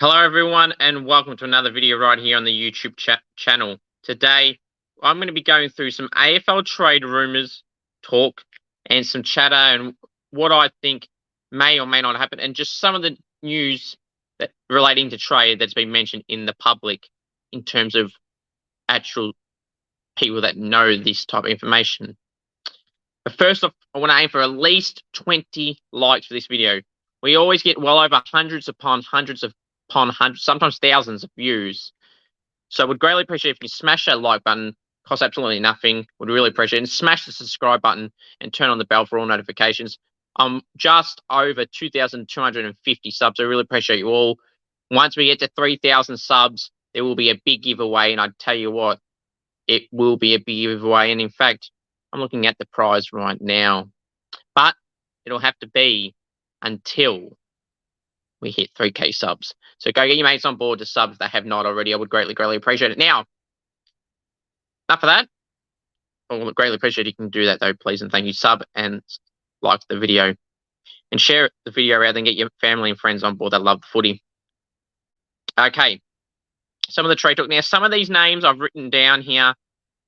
Hello everyone and welcome to another video right here on the YouTube channel. Today I'm going to be going through some AFL trade rumours talk and some chatter and what I think may or may not happen and just some of the news that relating to trade that's been mentioned in the public in terms of actual people that know this type of information. But first off, I want to aim for at least 20 likes for this video. We always get well over hundreds upon hundreds, sometimes thousands of views. So would greatly appreciate if you smash that like button. Costs absolutely nothing. Would really appreciate it. And smash the subscribe button and turn on the bell for all notifications. I'm just over 2,250 subs. I really appreciate you all. Once we get to 3,000 subs, there will be a big giveaway. And I tell you what, it will be a big giveaway. And in fact, I'm looking at the prize right now. But it'll have to be until we hit 3K subs. So go get your mates on board to sub if they have not already. I would greatly appreciate it. Now, enough of that. I would greatly appreciate it. You can do that though, please. And thank you. Sub and like the video. And share the video around and get your family and friends on board that love the footy. Okay. Some of the trade talk. Now, some of these names I've written down here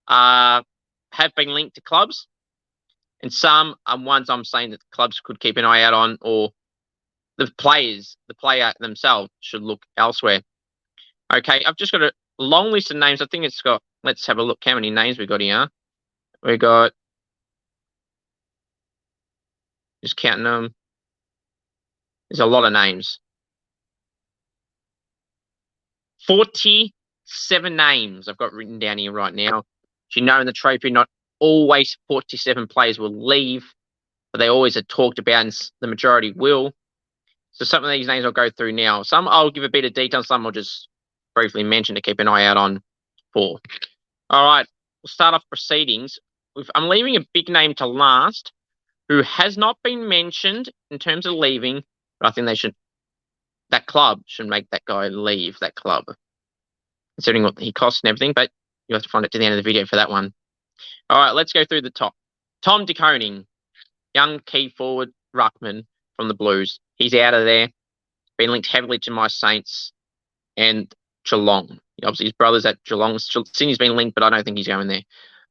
have been linked to clubs. And some are ones I'm saying that clubs could keep an eye out on, or the player themselves should look elsewhere. Okay, I've just got a long list of names. I think it's got, let's have a look how many names we got here. We got, just counting them. There's a lot of names. 47 names I've got written down here right now. As you know, in the trade period, not always 47 players will leave, but they always are talked about, and the majority will. So some of these names I'll go through now. Some I'll give a bit of detail, some I'll just briefly mention to keep an eye out on for. All right, we'll start off proceedings. I'm leaving a big name to last who has not been mentioned in terms of leaving, but I think that club should make that guy leave that club, considering what he costs and everything, but you have to find it to the end of the video for that one. All right, let's go through the top. Tom De Koning, young key forward ruckman from the Blues. He's out of there. Been linked heavily to my Saints and Geelong. Obviously, his brother's at Geelong. Sydney's been linked, but I don't think he's going there.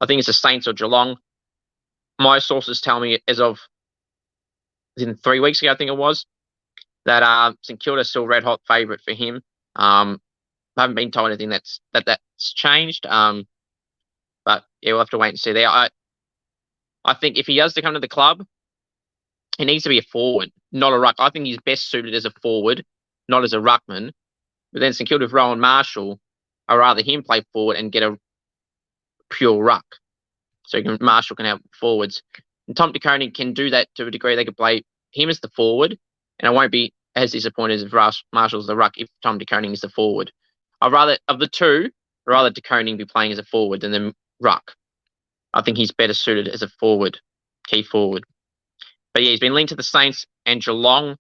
I think it's the Saints or Geelong. My sources tell me as of 3 weeks ago, I think it was, that St Kilda's still red hot favourite for him. I haven't been told anything that's changed. But yeah, we'll have to wait and see there. I think if he has to come to the club, he needs to be a forward, not a ruck. I think he's best suited as a forward, not as a ruckman. But then St Kilda with Rowan Marshall, I'd rather him play forward and get a pure ruck. So Marshall can have forwards. And Tom De Koning can do that to a degree. They could play him as the forward, and I won't be as disappointed as Marshall's the ruck if Tom De Koning is the forward. I'd rather, of the two, De Koning be playing as a forward than the ruck. I think he's better suited as a forward, key forward. But yeah, he's been linked to the Saints and Geelong.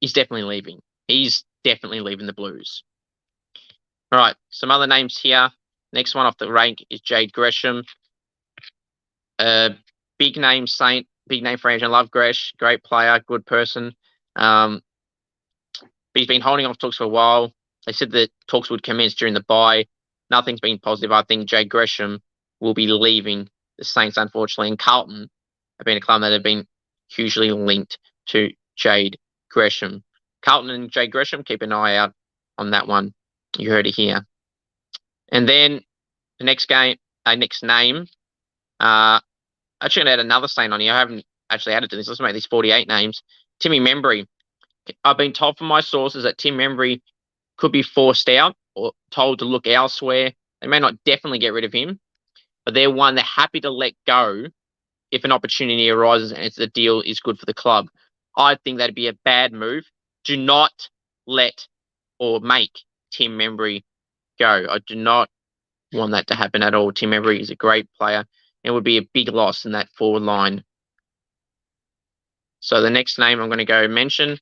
He's definitely leaving. He's definitely leaving the Blues. All right, some other names here. Next one off the rank is Jade Gresham. Big name Saint, big name French. I love Gresh, great player, good person. But he's been holding off talks for a while. They said that talks would commence during the bye. Nothing's been positive. I think Jade Gresham will be leaving the Saints, unfortunately. And Carlton have been a club that have been hugely linked to Jade Gresham. Carlton and Jade Gresham, keep an eye out on that one. You heard it here. And then the next name, actually going to add another Saint on here. I haven't actually added to this. Let's make these 48 names. Timmy Membry. I've been told from my sources that Tim Membry could be forced out or told to look elsewhere. They may not definitely get rid of him, but they're happy to let go if an opportunity arises and the deal is good for the club. I think that'd be a bad move. Do not let or make Tim Membry go. I do not want that to happen at all. Tim Membry is a great player and would be a big loss in that forward line. So the next name I'm going to go mention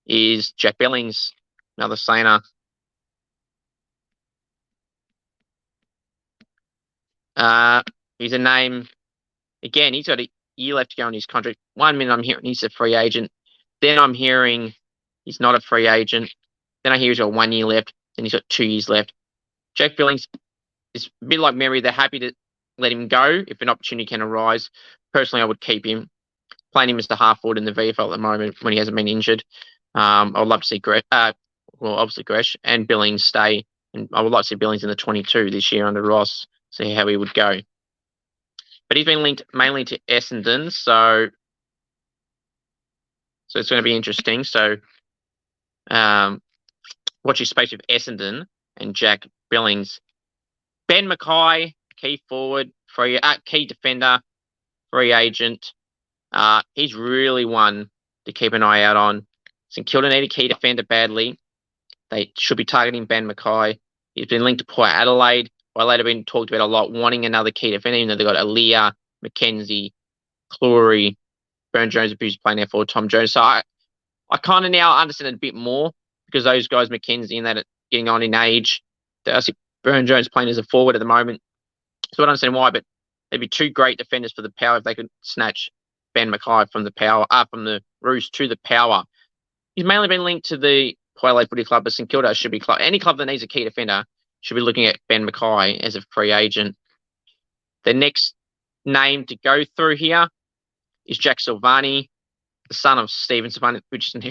is Jack Billings, another Sainer. He's a name, again, he's got a year left to go on his contract. 1 minute I'm hearing he's a free agent. Then I'm hearing He's not a free agent. Then I hear he's got 1 year left. Then he's got 2 years left. Jack Billings is a bit like Mary. They're happy to let him go if an opportunity can arise. Personally, I would keep him. Playing him as the half forward in the VFL at the moment when he hasn't been injured. I would love to see obviously Gresh and Billings stay. And I would like to see Billings in the 22 this year under Ross, see how he would go. But he's been linked mainly to Essendon, so it's going to be interesting. So watch your space with Essendon and Jack Billings. Ben McKay, key forward, key defender, free agent. He's really one to keep an eye out on. St Kilda need a key defender badly. They should be targeting Ben McKay. He's been linked to Port Adelaide. Adelaide have been talked about a lot, wanting another key defender, even though they've got Aaliyah, McKenzie, Clory, Burn-Jones, who's playing there for Tom Jones. So I kind of now understand it a bit more because those guys, McKenzie and that, are getting on in age. I see Burn-Jones playing as a forward at the moment. So I don't understand why, but they'd be two great defenders for the Power if they could snatch Ben McKay from the Power, from the Roos to the Power. He's mainly been linked to the Port Adelaide Footy Club, but St Kilda should be any club that needs a key defender should be looking at Ben McKay as a free agent. The next name to go through here is Jack Silvani, the son of Stephen Silvani,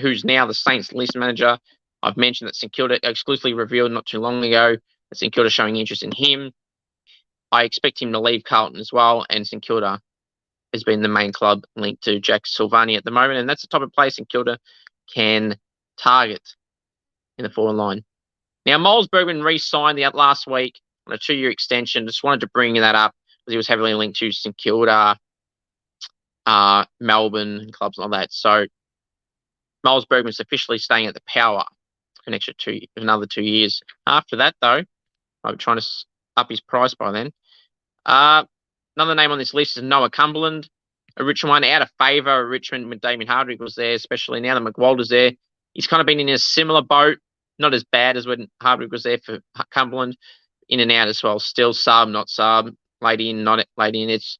who's now the Saints list manager. I've mentioned that St Kilda exclusively revealed not too long ago that St Kilda showing interest in him. I expect him to leave Carlton as well, and St Kilda has been the main club linked to Jack Silvani at the moment, and that's the type of player St Kilda can target in the forward line. Now, Miles Bergman re-signed last week on a 2-year extension. Just wanted to bring that up because he was heavily linked to St Kilda, Melbourne, and clubs like that. So Miles Bergman's officially staying at the Power for another 2 years. After that, though, I'll be trying to up his price by then. Another name on this list is Noah Cumberland, a Richmond one out of favour. Richmond when Damien Hardwick was there, especially now that McWalder's there. He's kind of been in a similar boat, not as bad as when Hardwick was there for Cumberland, in and out as well. Still sub, not sub, late in, not late in. It's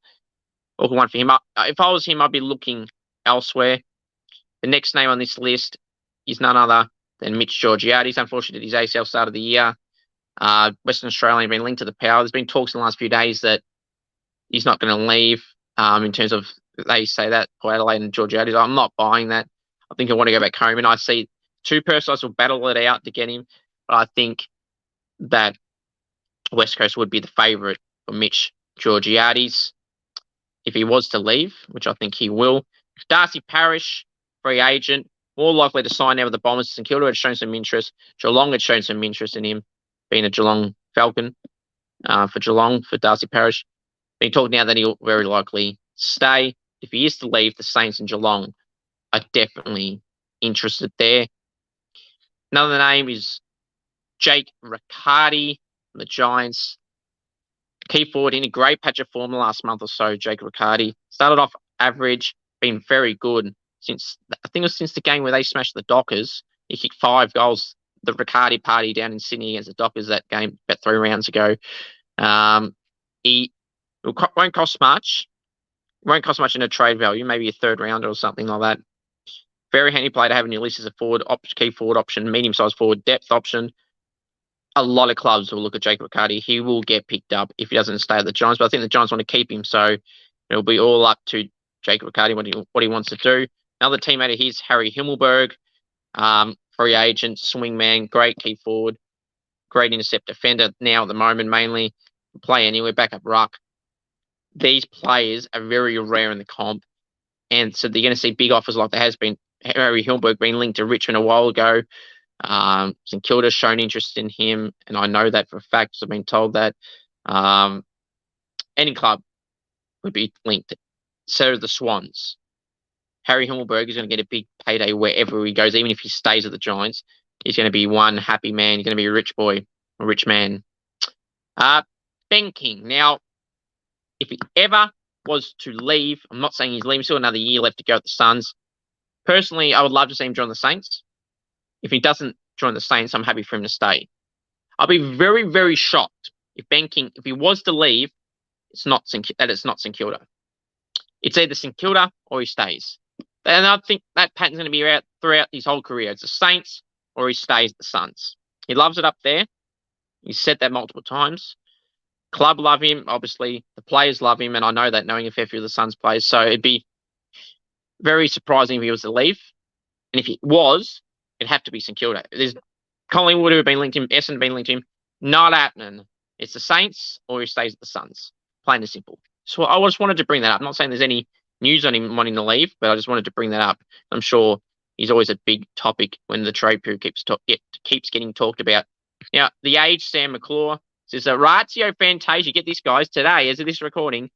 all one for him. If I was him, I'd be looking elsewhere. The next name on this list is none other than Mitch Georgiades. Unfortunately, his ACL start of the year. Western Australia been linked to the Power. There's been talks in the last few days that he's not going to leave. In terms of they say that Port Adelaide and Georgiades, I'm not buying that. I think I want to go back home, and I see two personalities will battle it out to get him. But I think that West Coast would be the favourite for Mitch Georgiades if he was to leave, which I think he will. Darcy Parish, free agent, more likely to sign now with the Bombers. St Kilda had shown some interest. Geelong had shown some interest in him, being a Geelong Falcon for Geelong, for Darcy Parish. Being talked now that he'll very likely stay. If he is to leave, the Saints and Geelong are definitely interested there. Another name is Jake Riccardi from the Giants. Key forward in a great patch of form the last month or so, Jake Riccardi. Started off average, been very good since the game where they smashed the Dockers. He kicked 5 goals. The Riccardi party down in Sydney against the Dockers that game about 3 rounds ago. He won't cost much. Won't cost much in a trade value, maybe a 3rd rounder or something like that. Very handy player to have in your list as a key forward option, medium-sized forward, depth option. A lot of clubs will look at Jake Riccardi. He will get picked up if he doesn't stay at the Giants, but I think the Giants want to keep him, so it'll be all up to Jake Riccardi what he wants to do. Another teammate of his, Harry Himmelberg, free agent, swingman, great key forward, great intercept defender now at the moment mainly. Play anywhere, back up ruck. These players are very rare in the comp, and so they're going to see big offers like there has been. Harry Himmelberg being linked to Richmond a while ago. St Kilda's shown interest in him, and I know that for a fact. I've been told that any club would be linked. So the Swans. Harry Himmelberg is going to get a big payday wherever he goes, even if he stays at the Giants. He's going to be one happy man. He's going to be a rich boy, a rich man. Ben King. Now, if he ever was to leave, I'm not saying he's leaving, still another year left to go at the Suns. Personally, I would love to see him join the Saints. If he doesn't join the Saints, I'm happy for him to stay. I'll be very, very shocked if Ben King, if he was to leave, it's not St Kilda. It's either St Kilda or he stays. And I think that pattern's going to be out throughout his whole career. It's the Saints or he stays at the Suns. He loves it up there. He's said that multiple times. Club love him, obviously. The players love him, and I know that knowing a fair few of the Suns players. So it'd be very surprising if he was to leave. And if he was, it'd have to be St Kilda. There's Collingwood who have been linked to him, Essendon been linked to him. Not happening. It's the Saints or he stays at the Suns. Plain and simple. So I just wanted to bring that up. I'm not saying there's any news on him wanting to leave, but I just wanted to bring that up. I'm sure he's always a big topic when the trade period keeps getting talked about. Now, the age, Sam McClure says, Ratio Fantasia, get this, guys, today, as of this recording,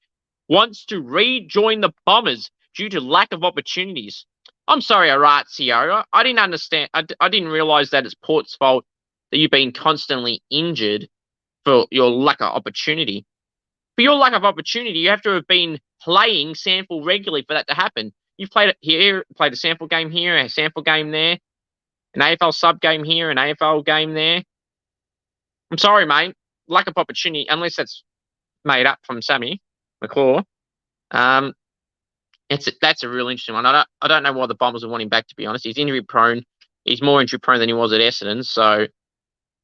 wants to rejoin the Bombers due to lack of opportunities. I'm sorry, Orazio. I didn't understand. I didn't realise that it's Port's fault that you've been constantly injured for your lack of opportunity. For your lack of opportunity, you have to have been playing sample regularly for that to happen. You've played it here, played a sample game here, a sample game there, an AFL sub game here, an AFL game there. I'm sorry, mate. Lack of opportunity, unless that's made up from Sammy McClure. That's a real interesting one. I don't know why the Bombers would want him back, to be honest. He's injury prone. He's more injury prone than he was at Essendon, so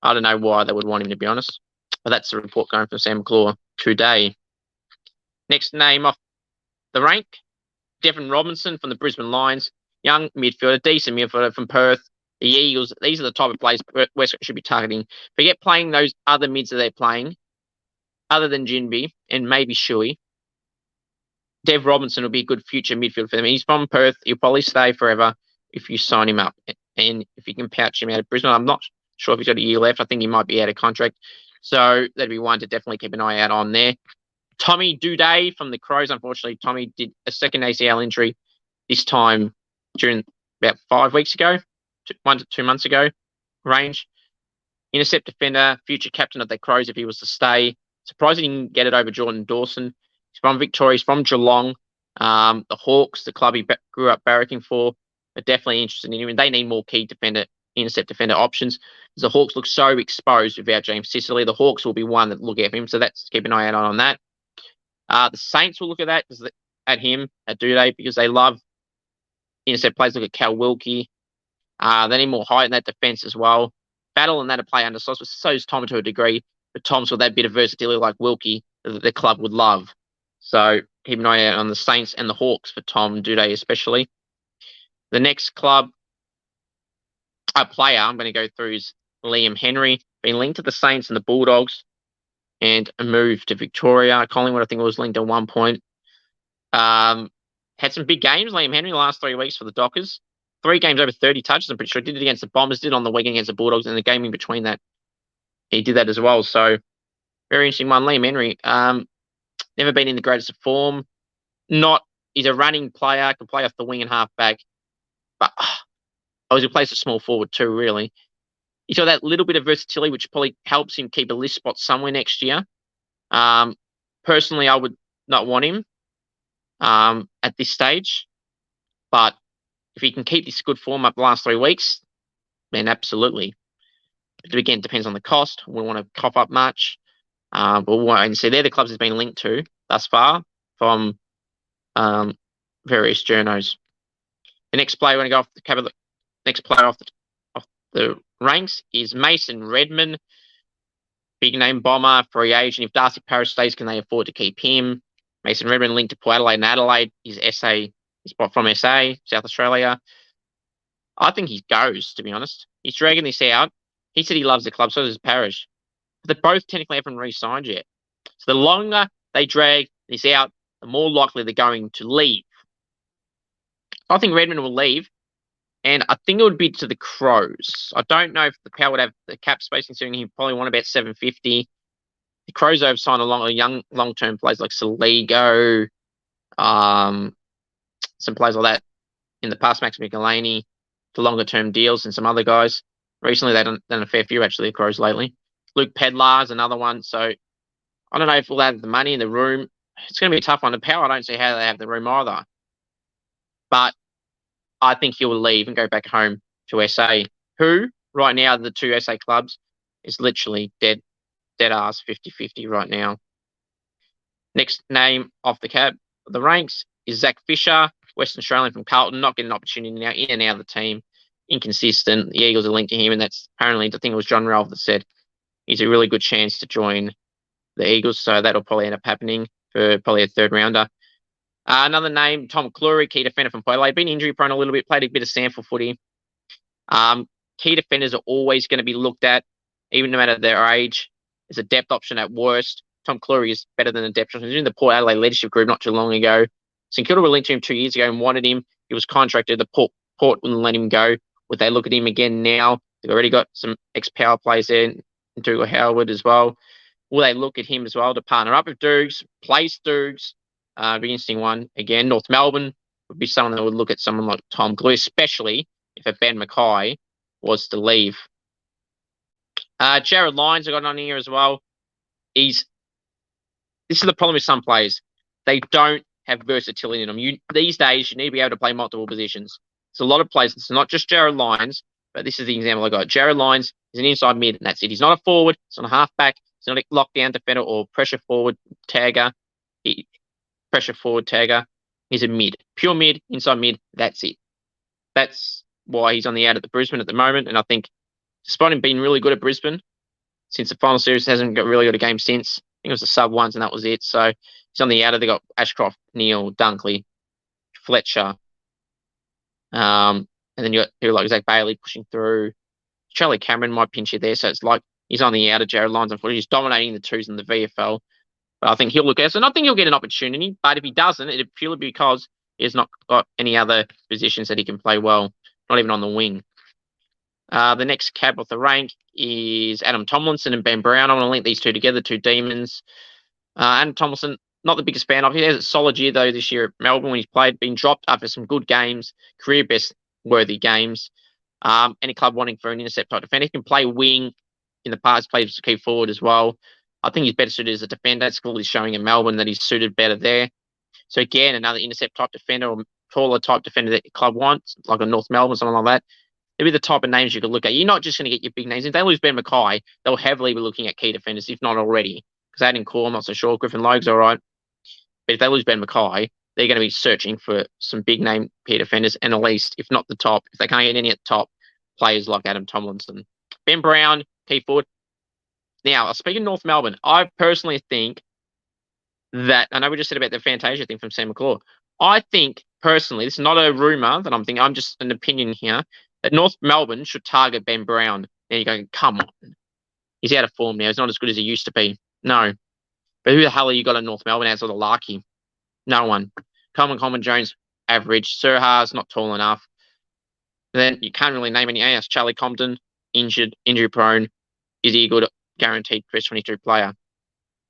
I don't know why they would want him, to be honest. But that's the report going from Sam McClure today. Next name off the rank, Devon Robinson from the Brisbane Lions. Young midfielder, decent midfielder from Perth. The Eagles, these are the type of players Westcott should be targeting. Forget playing those other mids that they're playing, other than Jinby and maybe Shuey. Dev Robinson will be a good future midfield for them. He's from Perth. He'll probably stay forever if you sign him up. And if you can pouch him out of Brisbane, I'm not sure if he's got a year left. I think he might be out of contract. So that'd be one to definitely keep an eye out on there. Tommy Duday from the Crows. Unfortunately, Tommy did a second ACL injury this time during about 5 weeks ago, 1 to 2 months ago range. Intercept defender, future captain of the Crows if he was to stay. Surprised he didn't get it over Jordan Dawson. He's from Victoria. He's from Geelong. The Hawks, the club he grew up barracking for, are definitely interested in him. They need more key defender, intercept defender options. The Hawks look so exposed without James Sicily. The Hawks will be one that look at him, so that's keep an eye out on that. The Saints will look at that, at him, at Duday, because they love intercept plays. Look at Cal Wilkie. They need more height in that defence as well. Battle and that to play under sauce, but so is Tom to a degree. But Tom's with that bit of versatility like Wilkie that the club would love. So keep an eye out on the Saints and the Hawks for Tom Duday especially. The next club, a player I'm going to go through is Liam Henry. Been linked to the Saints and the Bulldogs and a move to Victoria. Collingwood, I think, was linked at one point. Had some big games, Liam Henry, the last 3 weeks for the Dockers. 3 games over 30 touches, I'm pretty sure. Did it against the Bombers, did on the weekend against the Bulldogs, and the game in between that, he did that as well. So, very interesting one. Liam Henry, never been in the greatest of form. He's a running player, can play off the wing and half back. But he plays a small forward too, really. He's got that little bit of versatility, which probably helps him keep a list spot somewhere next year. Personally, I would not want him at this stage. But if he can keep this good form up the last 3 weeks, then absolutely. But again, it depends on the cost. We want to cough up much. But we'll wait and see. They're the clubs he's been linked to thus far from various journos. The next player we're going to go off the next player off the ranks is Mason Redman. Big name bomber, free agent. If Darcy Parish stays, can they afford to keep him? Mason Redman linked to Port Adelaide and Adelaide. He's from SA, South Australia. I think he goes, to be honest. He's dragging this out. He said he loves the club, so does Parish. But they both technically haven't re-signed yet. So the longer they drag this out, the more likely they're going to leave. I think Redmond will leave, and I think it would be to the Crows. I don't know if the Power would have the cap space, considering he probably want about 750. The Crows have signed a lot of young long-term players like Saligo, some players like that in the past, Max McElhaney, to longer-term deals, and some other guys. Recently, they've done a fair few, actually, the Crows lately. Luke Pedlar's another one. So I don't know if we'll have the money in the room. It's going to be a tough one. The Power, I don't see how they have the room either. But I think he will leave and go back home to SA, who right now, the 2 SA clubs, is literally dead ass 50-50 right now. Next name off the ranks, is Zach Fisher, Western Australian from Carlton, not getting an opportunity now, in and out of the team. Inconsistent. The Eagles are linked to him, and that's apparently, I think it was John Ralph that said he's a really good chance to join the Eagles, so that'll probably end up happening for probably a third rounder. Another name, Tom Cleary, key defender from Pele. Been injury prone a little bit, played a bit of sample footy. Key defenders are always going to be looked at, even no matter their age. As a depth option at worst. Tom Cleary is better than a depth option. He was in the Port Adelaide Leadership Group not too long ago. St Kilda were linked to him 2 years ago and wanted him. He was contracted. The Port wouldn't let him go. Would they look at him again now? They've already got some ex-power players there, and Dougal Howard as well. Will they look at him as well to partner up with Dukes, place Dukes? Be an interesting one. Again, North Melbourne would be someone that would look at someone like Tom Cleary, especially if a Ben McKay was to leave. Jared Lyons I got on here as well. This is the problem with some players. They don't have versatility in them. These days, you need to be able to play multiple positions. It's a lot of players. It's not just Jared Lyons, but this is the example I got. Jared Lyons is an inside mid, and that's it. He's not a forward. He's not a halfback. He's not a lockdown defender or pressure forward tagger. Pressure forward tagger. He's a mid. Pure mid, inside mid. That's it. That's why he's on the out at the Brisbane at the moment, and I think despite him being really good at Brisbane, since the final series, hasn't really got a game since. I think it was the sub ones, and that was it. So he's on the outer. They got Ashcroft, Neal, Dunkley, Fletcher, and then you got people like Zach Bailey pushing through. Charlie Cameron might pinch you there, so it's like he's on the outer. Jared Lyons, unfortunately, he's dominating the twos in the VFL. But I think he'll look at it. And I think he'll get an opportunity. But if he doesn't, it'll purely because he has not got any other positions that he can play well, not even on the wing. The next cab off the rank is Adam Tomlinson and Ben Brown. I want to link these two together, two demons. Adam Tomlinson, not the biggest fan of. He has a solid year, though, this year at Melbourne when he's played, been dropped after some good games, career best worthy games. Any club wanting for an intercept type defender. He can play wing in the past, plays key forward as well. I think he's better suited as a defender. It's clearly showing in Melbourne that he's suited better there. So again, another intercept type defender or taller type defender that your club wants, like a North Melbourne, something like that. They'll be the type of names you could look at. You're not just going to get your big names. If they lose Ben McKay, they'll heavily be looking at key defenders, if not already. Because Aiden Core, I'm not so sure. Griffin Logue's all right. But if they lose Ben McKay, they're going to be searching for some big name key defenders, and at least, if not the top, if they can't get any at the top, players like Adam Tomlinson. Ben Brown, key forward. Now, speaking of North Melbourne, I personally think that, I know we just said about the Fantasia thing from Sam McClure. I think, personally, this is not a rumour that I'm thinking, I'm just an opinion here, that North Melbourne should target Ben Brown. Now you're going, come on. He's out of form now. He's not as good as he used to be. No. But who the hell are you got in North Melbourne outside of Larky? No one. Coleman Jones, average. Surha's not tall enough. Then you can't really name any else. Charlie Compton, injured, injury prone. Is he a good guaranteed first 22 player?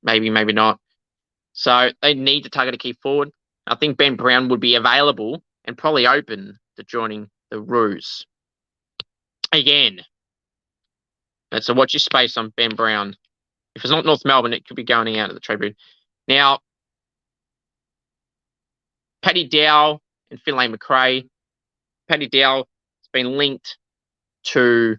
Maybe, maybe not. So they need to target a key forward. I think Ben Brown would be available and probably open to joining the Roos. Again, so watch your space on Ben Brown. If it's not North Melbourne, it could be going out of the trade period. Now, Paddy Dow and Finlay McRae. Paddy Dow has been linked to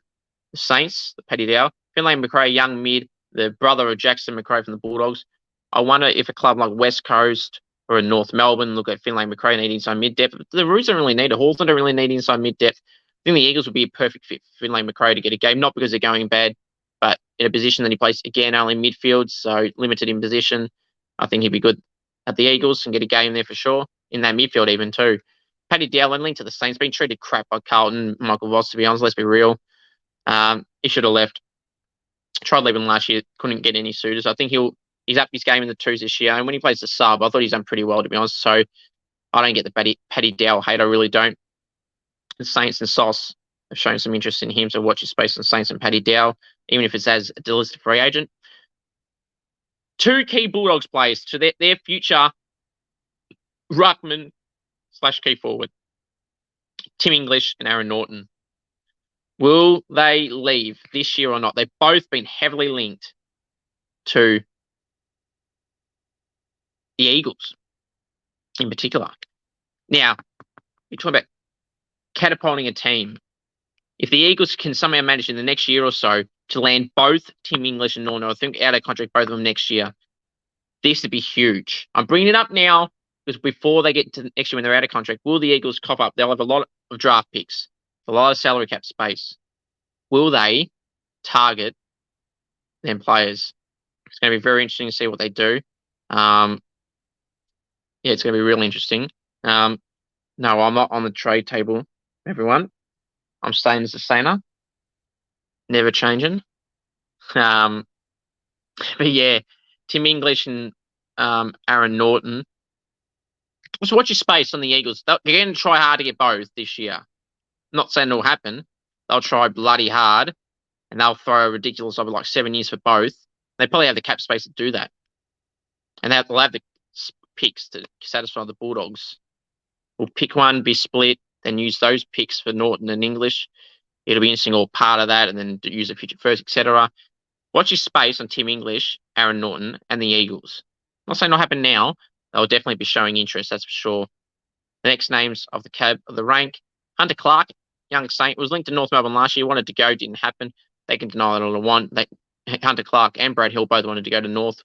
the Saints, the Paddy Dow. Finlay McRae, young mid, the brother of Jackson McRae from the Bulldogs. I wonder if a club like West Coast or in North Melbourne look at Finlay McRae need inside mid-depth. The Roos don't really need it. Hawthorn don't really need inside mid-depth. I think the Eagles would be a perfect fit for Finlay McRae to get a game, not because they're going bad, but in a position that he plays, again, only midfield, so limited in position. I think he'd be good at the Eagles and get a game there for sure, in that midfield even too. Paddy Dowling linked to the Saints, been treated crap by Carlton, Michael Voss, to be honest, let's be real. He should have left. Tried leaving last year, couldn't get any suitors. I think he's up his game in the twos this year, and when he plays the sub, I thought he's done pretty well, to be honest, so I don't get the Paddy Dow hate, I really don't. The Saints and Sauce have shown some interest in him, so watch your space on Saints and Paddy Dow, even if it's as a delisted free agent. Two key Bulldogs players to their future ruckman / key forward, Tim English and Aaron Norton. Will they leave this year or not? They've both been heavily linked to the Eagles in particular. Now, you're talking about catapulting a team. If the Eagles can somehow manage in the next year or so to land both Tim English and Norton, I think out of contract both of them next year, this would be huge. I'm bringing it up now because before they get to next year when they're out of contract, will the Eagles cop up? They'll have a lot of draft picks, a lot of salary cap space. Will they target them players? It's going to be very interesting to see what they do. Yeah, it's going to be really interesting. No, I'm not on the trade table, everyone. I'm staying as a Sainer. Never changing. But yeah, Tim English and Aaron Norton. So what's your space on the Eagles? They're going to try hard to get both this year. Not saying it'll happen. They'll try bloody hard, and they'll throw a ridiculous over like 7 years for both. They probably have the cap space to do that. And they'll have the picks to satisfy the Bulldogs. We'll pick one, be split, then use those picks for Norton and English. It'll be interesting, or part of that, and then use a future first, etc. What's your space on Tim English, Aaron Norton, and the Eagles? I'm not saying it'll happen now. They'll definitely be showing interest, that's for sure. The next names of the cab of the rank: Hunter Clark, young Saint, was linked to North Melbourne last year. Wanted to go, didn't happen. They can deny it all they want. Hunter Clark and Brad Hill both wanted to go to North.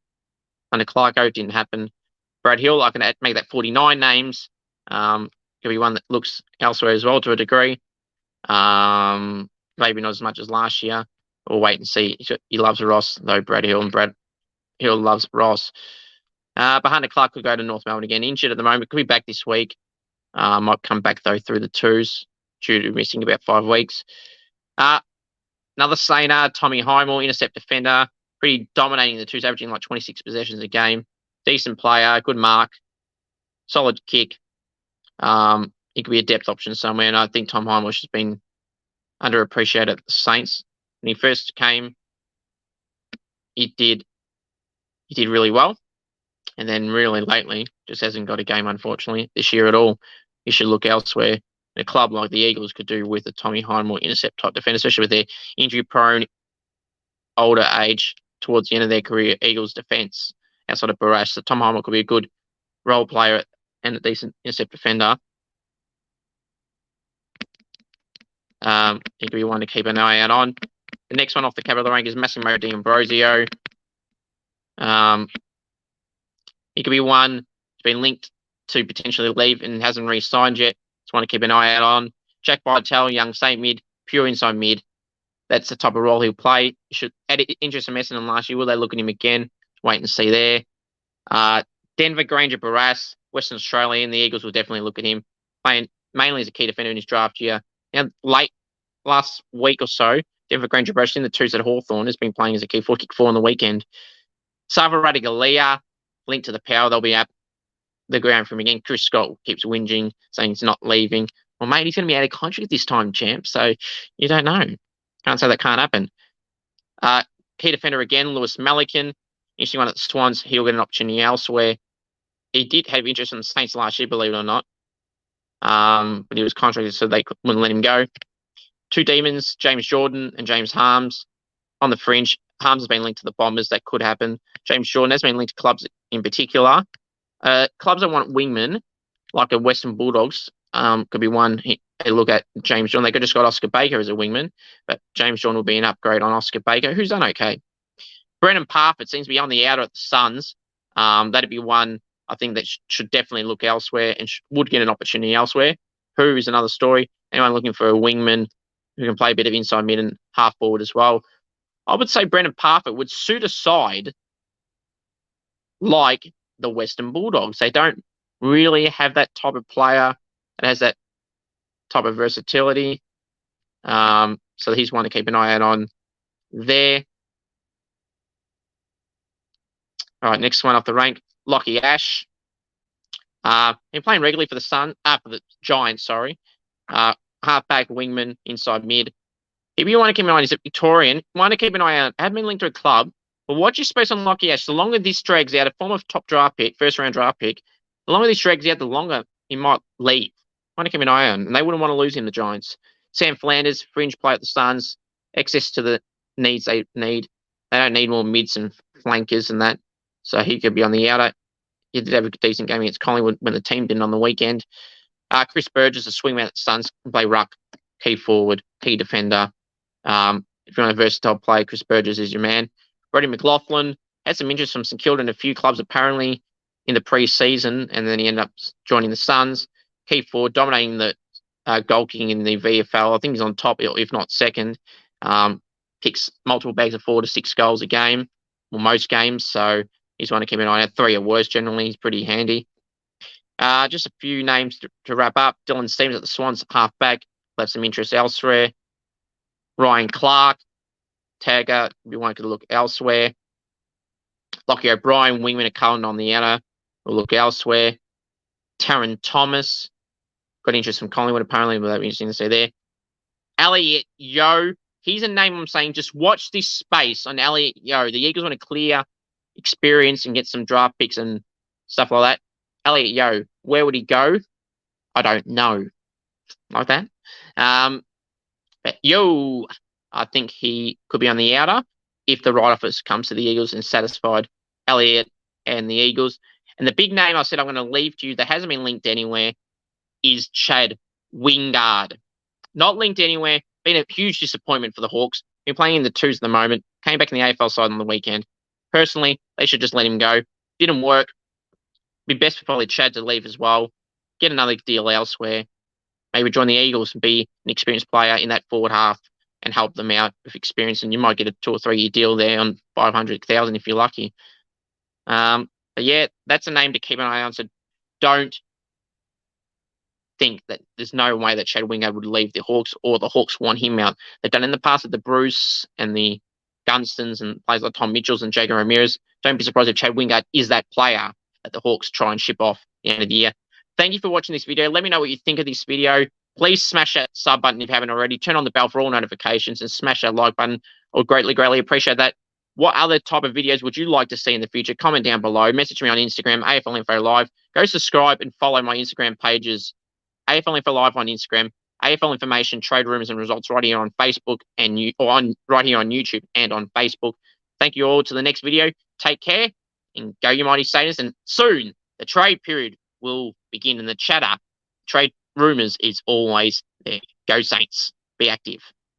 Hunter Clark didn't happen. Brad Hill, I can make that 49 names. Could be one that looks elsewhere as well to a degree. Maybe not as much as last year. We'll wait and see. He loves Ross, though, Brad Hill, and Brad Hill loves Ross. But Hunter Clark could go to North Melbourne again. Injured at the moment. Could be back this week. Might come back, though, through the twos due to missing about 5 weeks. Another Sainer, Tommy Heimel, intercept defender. Pretty dominating the twos, averaging like 26 possessions a game. Decent player, good mark, solid kick. He could be a depth option somewhere, and I think Tom Heimel has been underappreciated at the Saints. When he first came, he did really well, and then really lately just hasn't got a game, unfortunately, this year at all. He should look elsewhere. A club like the Eagles could do with a Tommy Heimel intercept type defender, especially with their injury-prone, older age towards the end of their career. Eagles defense outside of Barrash, so Tom Heimel could be a good role player and a decent intercept defender. He could be one to keep an eye out on. The next one off the cab of the rank is Massimo D'Ambrosio. He could be one who's been linked to potentially leave and hasn't re-signed yet. Just want to keep an eye out on. Jack Vitale, young Saint mid, pure inside mid. That's the type of role he'll play. You should add interest in Essendon last year. Will they look at him again? Wait and see there. Denver, Granger, Barrass, Western Australia, and the Eagles will definitely look at him, playing mainly as a key defender in his draft year. Now, last week or so, Denver, Granger, Barrass in the twos at Hawthorn has been playing as a key kick 4 on the weekend. Sava Radigalia, linked to the Power, they'll be at the ground from again. Chris Scott keeps whinging, saying he's not leaving. Well, mate, he's going to be out of contract this time, champ, so you don't know. Can't say that can't happen. Key defender again, Lewis Malikan. Interesting one at the Swans. He'll get an opportunity elsewhere. He did have interest in the Saints last year, believe it or not. But he was contracted, so they wouldn't let him go. Two Demons, James Jordan and James Harms on the fringe. Harms has been linked to the Bombers. That could happen. James Jordan has been linked to clubs in particular. Clubs that want wingmen, like a Western Bulldogs, could be one. They look at James Jordan. They could just got Oscar Baker as a wingman, but James Jordan will be an upgrade on Oscar Baker, who's done okay. Brennan Parfitt seems to be on the outer at the Suns. That'd be one I think that should definitely look elsewhere and would get an opportunity elsewhere. Who is another story. Anyone looking for a wingman who can play a bit of inside mid and half forward as well. I would say Brennan Parfitt would suit a side like the Western Bulldogs. They don't really have that type of player that has that type of versatility. So he's one to keep an eye out on there. All right, next one off the rank, Lockie Ash. Been playing regularly for the Giants, sorry. Halfback, wingman, inside mid. If you want to keep an eye on, he's a Victorian. Want to keep an eye on, haven't been linked to a club. But watch your space on Lockie Ash. The longer this drags out, a form of top draft pick, first round draft pick, the longer this drags out, the longer he might leave. Want to keep an eye on, and they wouldn't want to lose him, the Giants. Sam Flanders, fringe player at the Suns, access to the needs they need. They don't need more mids and flankers and that. So he could be on the outer. He did have a decent game against Collingwood when the team didn't on the weekend. Chris Burgess, a swingman at the Suns, can play ruck, key forward, key defender. If you want a versatile player, Chris Burgess is your man. Brody McLaughlin had some interest from St Kilda and a few clubs apparently. in the pre-season, and then he ended up joining the Suns. Key forward, dominating the goal kicking in the VFL. I think he's on top, if not second. Kicks multiple bags of 4 to 6 goals a game, well, most games. So he's one to keep an eye on. 3 or worse generally. He's pretty handy. Just a few names to wrap up. Dylan Stevens at the Swans, halfback. Left some interest elsewhere. Ryan Clark, tagger. We won't look elsewhere. Lockie O'Brien, wingman at Cullen on the outer. We'll look elsewhere. Taron Thomas. Got interest from Collingwood, apparently, but that'd be interesting to see there. Elliot Yeo. He's a name I'm saying, just watch this space on Elliot Yeo. The Eagles want to clear experience and get some draft picks and stuff like that. Elliot Yeo, where would he go? I don't know. Like that. But Yo, I think he could be on the outer if the right offer comes to the Eagles and satisfied Elliot and the Eagles. And the big name I said I'm going to leave to you that hasn't been linked anywhere is Chad Wingard. Not linked anywhere. Been a huge disappointment for the Hawks. Been playing in the twos at the moment. Came back in the AFL side on the weekend. Personally, they should just let him go. Didn't work. Be best for probably Chad to leave as well. Get another deal elsewhere. Maybe join the Eagles and be an experienced player in that forward half and help them out with experience. And you might get a 2 or 3 year deal there on 500,000 if you're lucky. But yeah, that's a name to keep an eye on. So don't think that there's no way that Chad Wingard would leave the Hawks or the Hawks want him out. They've done in the past with the Bruce and the Gunstons and players like Tom Mitchells and Jacob Ramirez. Don't be surprised if Chad Wingard is that player that the Hawks try and ship off at the end of the year. Thank you for watching this video. Let me know what you think of this video. Please smash that sub button if you haven't already. Turn on the bell for all notifications and smash that like button. I would greatly, greatly appreciate that. What other type of videos would you like to see in the future? Comment down below. Message me on Instagram, AFL Info Live. Go subscribe and follow my Instagram pages. AFL Info Live on Instagram. AFL Information, Trade Rumors and Results right here on Facebook and right here on YouTube and on Facebook. Thank you all. To the next video. Take care and go you mighty Saints. And soon the trade period will begin and the chatter. Trade rumors is always there. Go Saints. Be active.